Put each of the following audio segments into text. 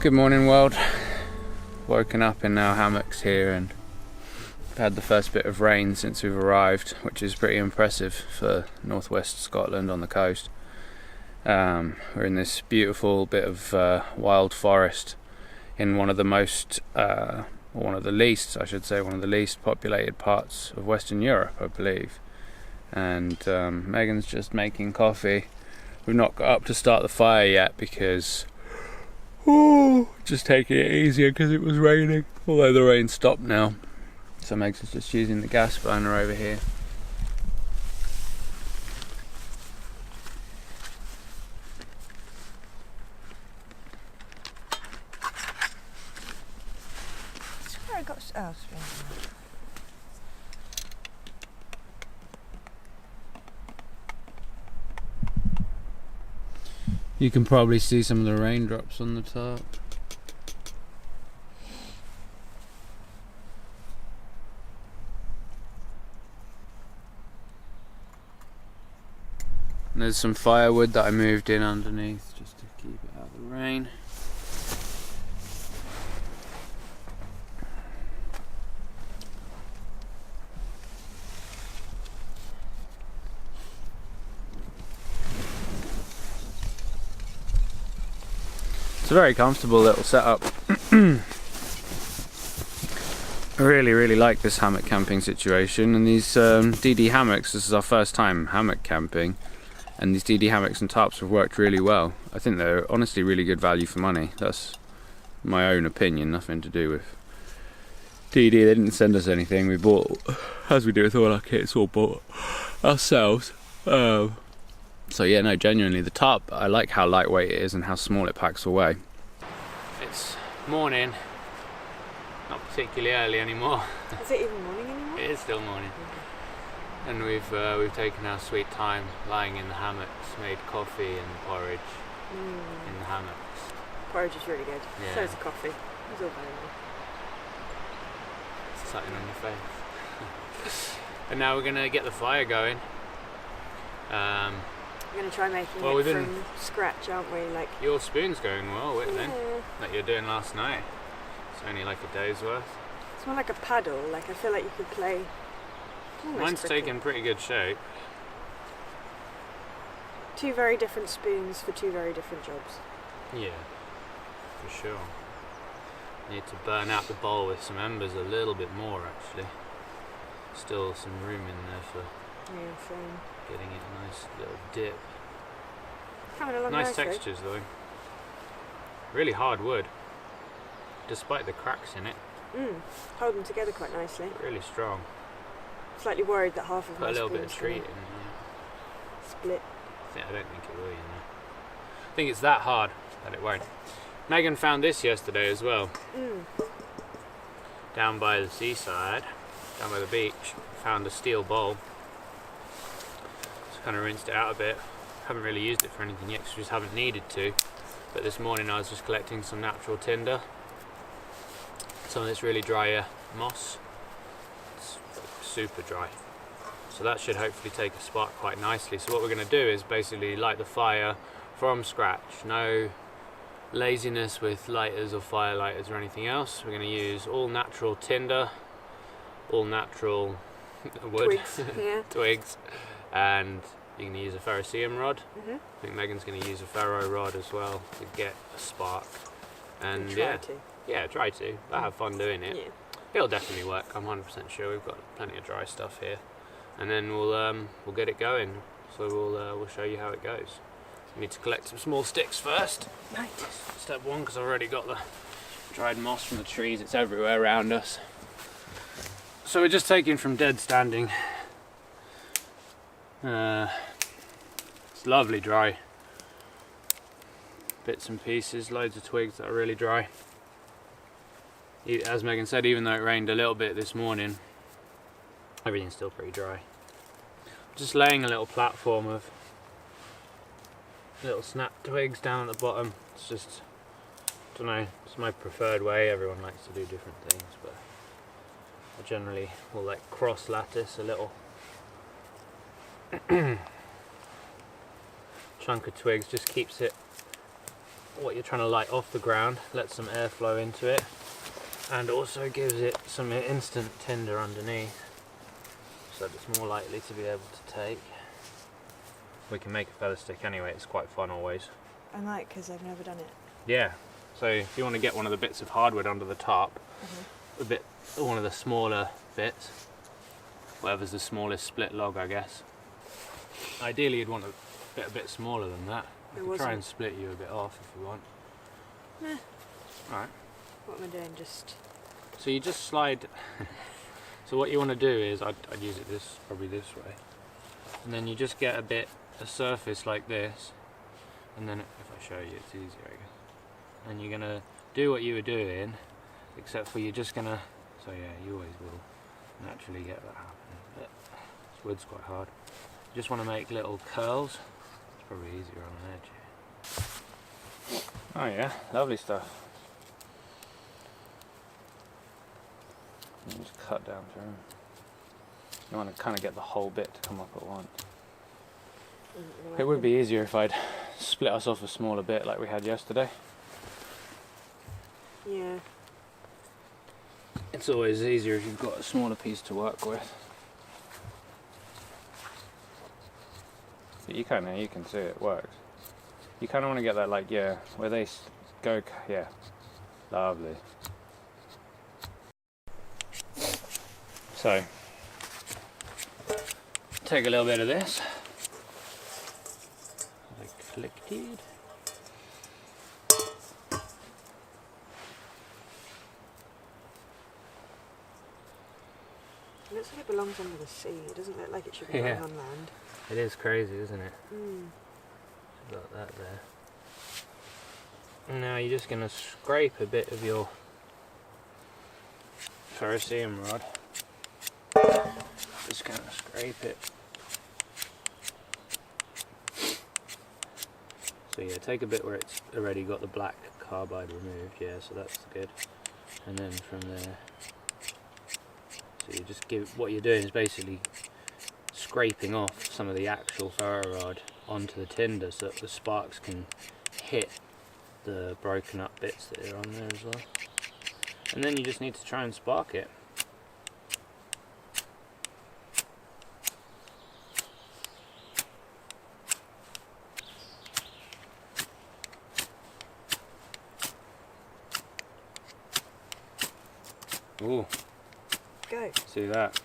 Good morning world. Woken up in our hammocks here and we've had the first bit of rain since we've arrived, which is pretty impressive for northwest Scotland on the coast. We're in this beautiful bit of wild forest in one of the least populated parts of Western Europe, I believe. And Megan's just making coffee. We've not got up to start the fire yet because just taking it easier because it was raining, although the rain stopped now. So Meg's just using the gas burner over here. I got You can probably see some of the raindrops on the top. And there's some firewood that I moved in underneath just to keep it out of the rain. It's a very comfortable little setup. I really like this hammock camping situation, and these DD hammocks, this is our first time hammock camping, and these DD hammocks and tarps have worked really well. I think they're honestly really good value for money. That's my own opinion, nothing to do with DD. They didn't send us anything, we bought, as we do with all our kits, all bought ourselves. So yeah, no, genuinely, the tarp, I like how lightweight it is and how small it packs away. It's morning, not particularly early anymore. Is it even morning anymore? It is still morning. And we've taken our sweet time lying in the hammocks, made coffee and porridge in the hammocks. Porridge is really good. Yeah. So is the coffee. It's all very good. Something on your face. And now we're gonna get the fire going. We're going to try making it from scratch, aren't we? Like your spoon's going well with yeah. then, that you're doing last night. It's only like a day's worth. It's more like a paddle, like I feel like you could play. Mine's taken pretty good shape. Two very different spoons for two very different jobs. Yeah, for sure. Need to burn out the bowl with some embers a little bit more actually. Still some room in there for getting it a nice little dip. Coming along nice nicely. textures though. Really hard wood, despite the cracks in it. Hold them together quite nicely. Really strong. Slightly worried that half of my Put a little spoon's bit of treat in there. Split. I don't think it will, you know. I think it's that hard that it won't. Megan found this yesterday as well. Down by the seaside, down by the beach. Found a steel bowl. Just kind of rinsed it out a bit. Haven't really used it for anything yet because we just haven't needed to. But this morning I was just collecting some natural tinder. Some of this really dry moss. It's super dry. So that should hopefully take a spark quite nicely. So what we're going to do is basically light the fire from scratch. No laziness with lighters or fire lighters or anything else. We're going to use all natural tinder, all natural wood, Twigs, yeah. twigs, and you're going to use a ferrocerium rod. I think Megan's going to use a ferro rod as well to get a spark. And try to. But have fun doing it. Yeah. It'll definitely work. I'm 100% sure. We've got plenty of dry stuff here, and then we'll get it going. So we'll show you how it goes. We need to collect some small sticks first. Right. Step one, because I've already got the dried moss from the trees. It's everywhere around us. So we're just taking from dead standing. It's lovely dry. Bits and pieces, loads of twigs that are really dry. As Megan said, even though it rained a little bit this morning, everything's still pretty dry. Just laying a little platform of little snap twigs down at the bottom. It's just, I don't know, it's my preferred way. Everyone likes to do different things, but I generally will like cross lattice a little chunk of twigs, just keeps it what you're trying to light off the ground, lets some airflow into it, and also gives it some instant tinder underneath, so that it's more likely to be able to take. We can make a feather stick anyway, it's quite fun always. I might, because I've never done it. Yeah, so if you want to get one of the bits of hardwood under the top, one of the smaller bits, whatever's the smallest split log, I guess. Ideally you'd want a bit smaller than that. I could try and split you a bit off if you want. Right. What am I doing? Just... So you just slide... So what you want to do is, I'd use it probably this way, and then you just get a surface like this, and then if I show you it's easier I guess. And you're going to do what you were doing, except for you're just going to... So yeah, you always will naturally get that happening, but this wood's quite hard. You just want to make little curls. It's probably easier on an edge. Oh yeah, lovely stuff. You just cut down through. You want to kind of get the whole bit to come up at once. It would be easier if I'd split us off a smaller bit like we had yesterday. Yeah. It's always easier if you've got a smaller piece to work with. But you can see it works. You kind of want to get that, like, yeah, where they go, yeah, lovely. So, take a little bit of this, like collected. It looks like it belongs under the sea. It doesn't look like it should be going on land. It is crazy, isn't it? Mm. Got that there. And now you're just going to scrape a bit of your ferrocerium rod. Just going to scrape it. So yeah, take a bit where it's already got the black carbide removed, yeah, so that's good. And then from there, so you just what you're doing is basically scraping off some of the actual ferro rod onto the tinder so that the sparks can hit the broken up bits that are on there as well. And then you just need to try and spark it. Ooh. Go. See that?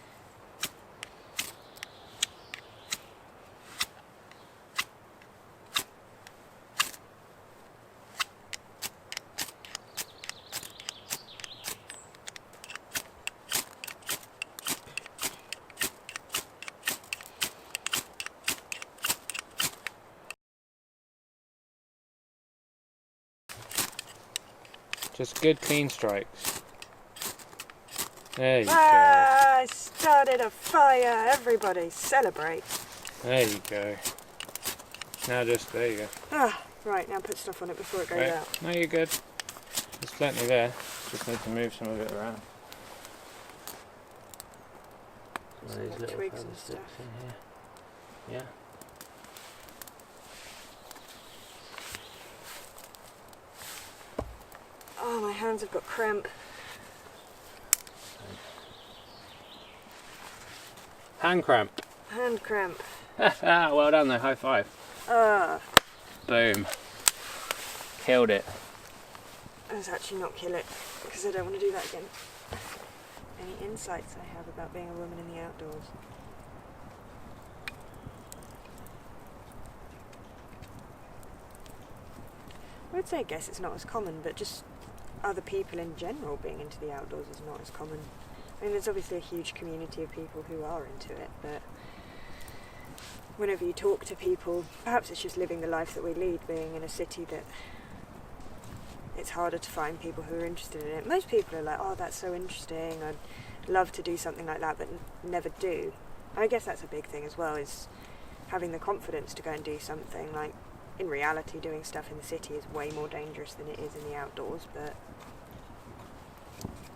Just good clean strikes. There you go. I started a fire. Everybody celebrate. There you go. Now just, there you go. Ah, right, now put stuff on it before it goes out. No, you're good. There's plenty there. Just need to move some of it around. Some These little little twigs feather and sticks stuff. in here. Yeah. Oh, my hands have got cramp. Hand cramp. Hand cramp. Well done though, high five. Boom. Killed it. Let's actually not kill it, because I don't want to do that again. Any insights I have about being a woman in the outdoors? I would say, I guess it's not as common, but just other people in general being into the outdoors is not as common. I mean, there's obviously a huge community of people who are into it, but whenever you talk to people, perhaps it's just living the life that we lead, being in a city that it's harder to find people who are interested in it. Most people are like, oh, that's so interesting, I'd love to do something like that, but never do. And I guess that's a big thing as well, is having the confidence to go and do something. Like, in reality, doing stuff in the city is way more dangerous than it is in the outdoors, but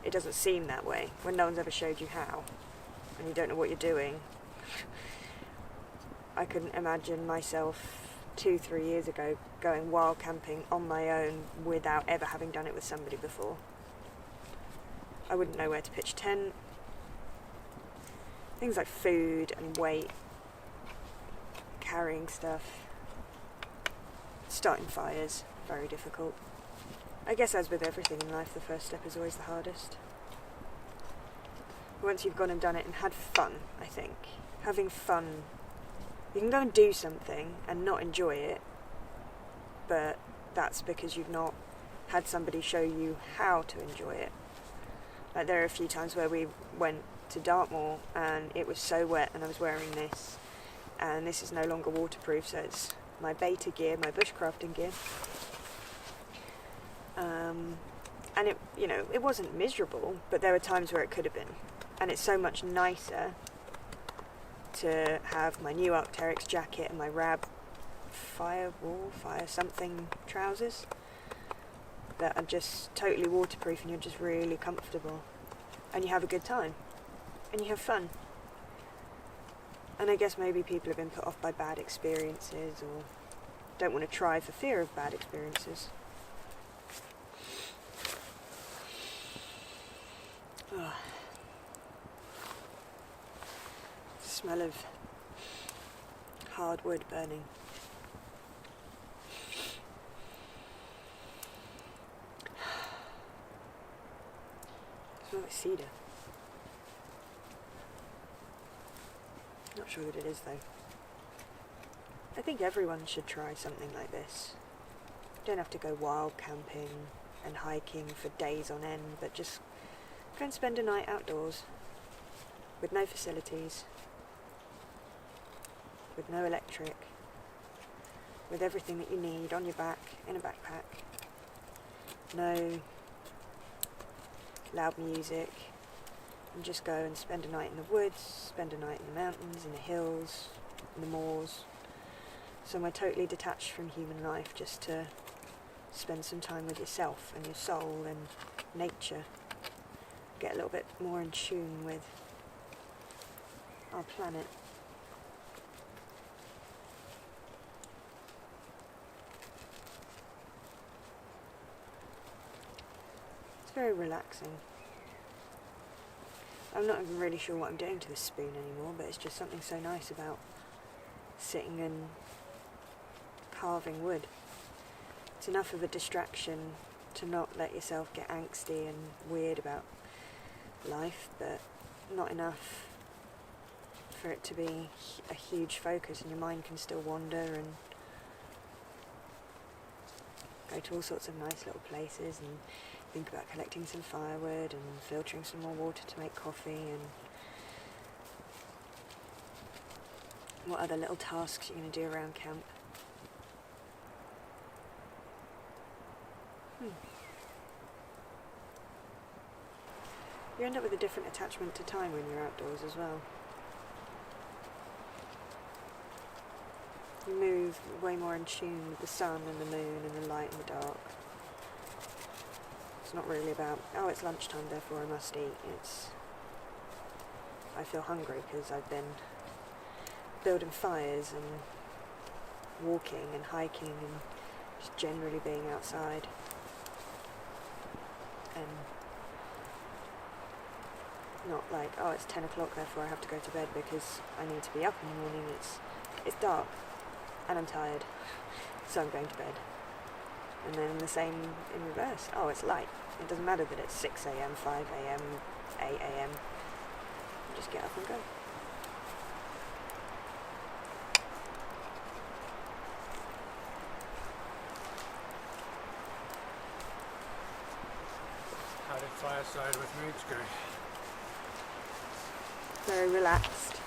it doesn't seem that way when no one's ever showed you how, and you don't know what you're doing. I couldn't imagine myself 2-3 years ago, going wild camping on my own without ever having done it with somebody before. I wouldn't know where to pitch a tent. Things like food and weight, carrying stuff, starting fires, very difficult. I guess as with everything in life, the first step is always the hardest. Once you've gone and done it and had fun, I think, having fun, you can go and do something and not enjoy it, but that's because you've not had somebody show you how to enjoy it. Like, there are a few times where we went to Dartmoor and it was so wet and I was wearing this, and this is no longer waterproof, so it's my beta gear, my bushcrafting gear. And it, you know, it wasn't miserable, but there were times where it could have been. And it's so much nicer to have my new Arc'teryx jacket and my Rab fire something trousers that are just totally waterproof, and you're just really comfortable and you have a good time and you have fun. And I guess maybe people have been put off by bad experiences or don't want to try for fear of bad experiences. Oh. The smell of hard wood burning. It smells like cedar. Not sure that it is though. I think everyone should try something like this. You don't have to go wild camping and hiking for days on end, but just go and spend a night outdoors with no facilities, with no electric, with everything that you need on your back in a backpack. No loud music, and just go and spend a night in the woods, spend a night in the mountains, in the hills, in the moors, somewhere totally detached from human life, just to spend some time with yourself and your soul and nature. Get a little bit more in tune with our planet. It's very relaxing. I'm not even really sure what I'm doing to this spoon anymore, but it's just something so nice about sitting and carving wood. It's enough of a distraction to not let yourself get angsty and weird about life, but not enough for it to be a huge focus, and your mind can still wander and go to all sorts of nice little places and think about collecting some firewood and filtering some more water to make coffee and what other little tasks you're going to do around camp. You end up with a different attachment to time when you're outdoors as well. You move way more in tune with the sun and the moon and the light and the dark. It's not really about, oh, it's lunchtime, therefore I must eat. It's, I feel hungry because I've been building fires and walking and hiking and just generally being outside. And not like, oh, it's 10 o'clock, therefore I have to go to bed because I need to be up in the morning. It's dark and I'm tired, so I'm going to bed. And then the same in reverse. Oh, it's light. It doesn't matter that it's 6 a.m, 5 a.m, 8 a.m. Just get up and go. How did Fireside with Moods go? Very relaxed.